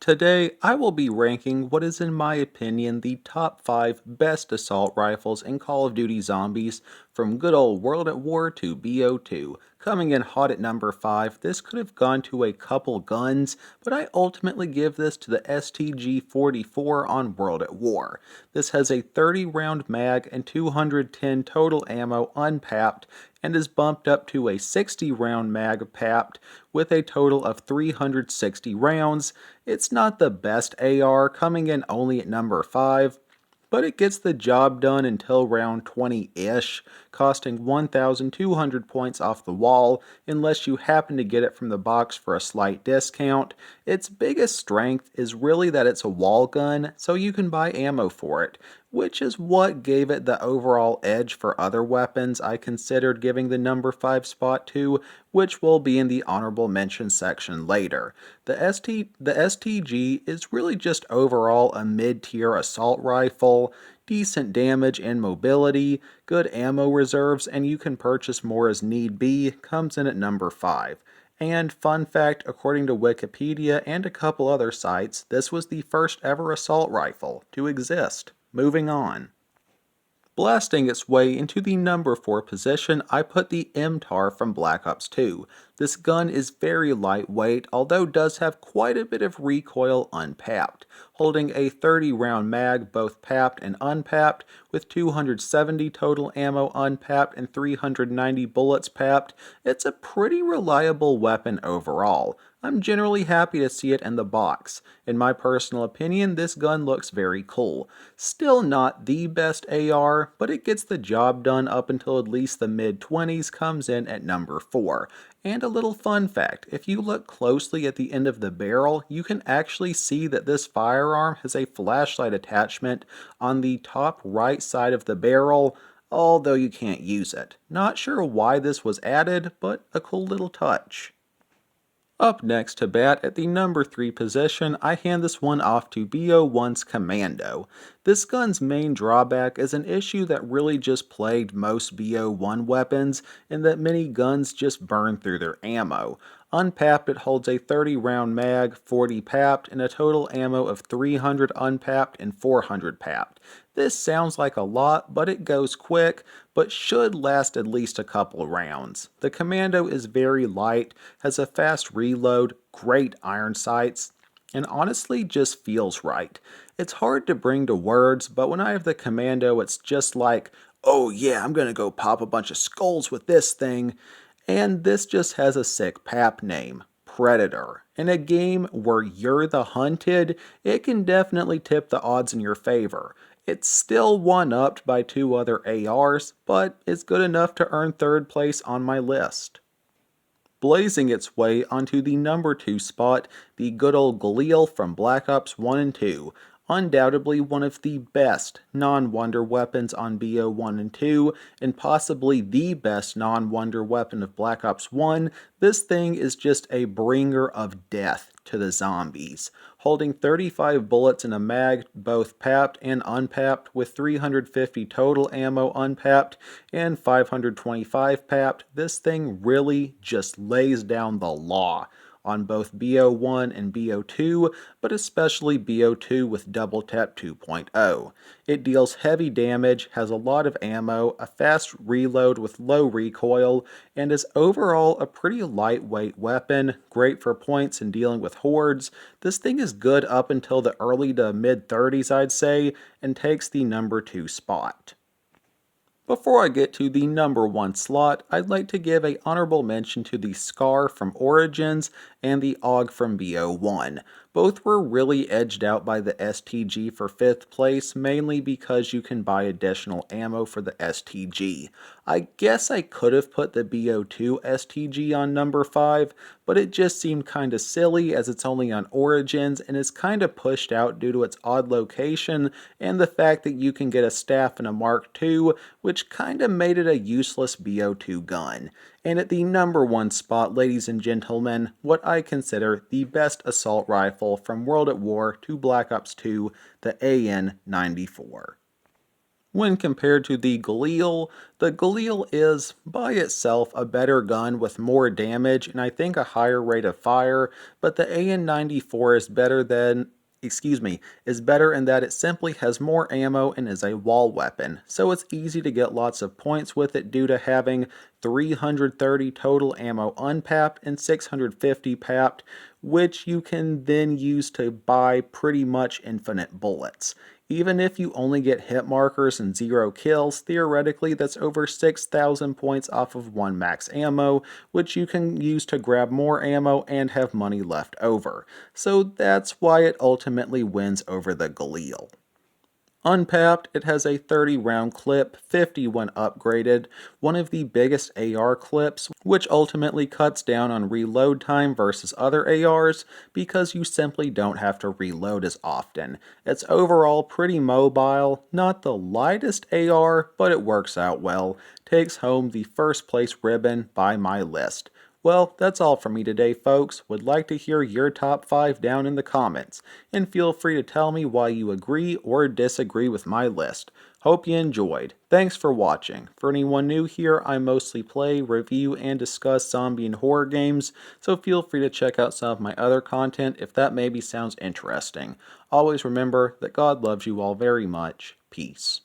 Today, I will be ranking what is in my opinion the top 5 best assault rifles in Call of Duty Zombies from good old World at War to BO2. Coming in hot at number 5, this could have gone to a couple guns, but I ultimately give this to the STG-44 on World at War. This has a 30 round mag and 210 total ammo unpapped, and is bumped up to a 60 round mag papped with a total of 360 rounds. It's not the best AR, coming in only at number 5, but it gets the job done until round 20-ish, costing 1,200 points off the wall unless you happen to get it from the box for a slight discount. Its biggest strength is really that it's a wall gun, so you can buy ammo for it, which is what gave it the overall edge for other weapons I considered giving the number 5 spot to, which will be in the honorable mention section later. The STG is really just overall a mid-tier assault rifle, decent damage and mobility, good ammo reserves, and you can purchase more as need be, comes in at number 5. And fun fact, according to Wikipedia and a couple other sites, this was the first ever assault rifle to exist. Moving on. Blasting its way into the number 4 position, I put the MTAR from Black Ops 2. This gun is very lightweight, although does have quite a bit of recoil unpapped, holding a 30 round mag both papped and unpapped, with 270 total ammo unpapped and 390 bullets papped. It's a pretty reliable weapon overall. I'm generally happy to see it in the box. In my personal opinion, this gun looks very cool. Still not the best AR, but it gets the job done up until at least the mid-20s, comes in at number 4. And a little fun fact, if you look closely at the end of the barrel, you can actually see that this firearm has a flashlight attachment on the top right side of the barrel, although you can't use it. Not sure why this was added, but a cool little touch. Up next to bat at the number 3 position, I hand this one off to BO1's Commando. This gun's main drawback is an issue that really just plagued most BO1 weapons, in that many guns just burn through their ammo. Unpapped, it holds a 30 round mag, 40 papped, and a total ammo of 300 unpapped and 400 papped. This sounds like a lot, but it goes quick, but should last at least a couple rounds. The Commando is very light, has a fast reload, great iron sights, and honestly just feels right. It's hard to bring to words, but when I have the Commando, it's just like, oh yeah, I'm gonna go pop a bunch of skulls with this thing. And this just has a sick pap name, Predator. In a game where you're the hunted, it can definitely tip the odds in your favor. It's still one-upped by 2 other ARs, but it's good enough to earn 3rd place on my list. Blazing its way onto the number 2 spot, the good old Galil from Black Ops 1 and 2. Undoubtedly one of the best non-wonder weapons on BO1 and 2, and possibly the best non-wonder weapon of Black Ops 1, this thing is just a bringer of death to the zombies. Holding 35 bullets in a mag, both papped and unpapped, with 350 total ammo unpapped and 525 papped, this thing really just lays down the law on both BO1 and BO2, but especially BO2 with Double Tap 2.0. It deals heavy damage, has a lot of ammo, a fast reload with low recoil, and is overall a pretty lightweight weapon, great for points and dealing with hordes. This thing is good up until the early to mid 30s, I'd say, and takes the number 2 spot. Before I get to the number 1 slot, I'd like to give a honorable mention to the Scar from Origins and the AUG from BO1. Both were really edged out by the STG for 5th place, mainly because you can buy additional ammo for the STG. I guess I could have put the BO2 STG on number 5, but it just seemed kinda silly as it's only on Origins and is kinda pushed out due to its odd location and the fact that you can get a staff and a Mark II, which kinda made it a useless BO2 gun. And at the number 1 spot, ladies and gentlemen, what I consider the best assault rifle from World at War to Black Ops 2, the AN-94. When compared to the Galil is, by itself, a better gun with more damage and I think a higher rate of fire, but the AN-94 is better in that it simply has more ammo and is a wall weapon, so it's easy to get lots of points with it due to having 330 total ammo unpapped and 650 papped, which you can then use to buy pretty much infinite bullets. Even if you only get hit markers and 0 kills, theoretically that's over 6,000 points off of 1 max ammo, which you can use to grab more ammo and have money left over. So that's why it ultimately wins over the Galil. Unpapped, it has a 30 round clip, 50 when upgraded, one of the biggest AR clips, which ultimately cuts down on reload time versus other ARs because you simply don't have to reload as often. It's overall pretty mobile, not the lightest AR, but it works out well. Takes home the first place ribbon by my list. Well, that's all from me today, folks. Would like to hear your top 5 down in the comments, and feel free to tell me why you agree or disagree with my list. Hope you enjoyed. Thanks for watching. For anyone new here, I mostly play, review, and discuss zombie and horror games, so feel free to check out some of my other content if that maybe sounds interesting. Always remember that God loves you all very much. Peace.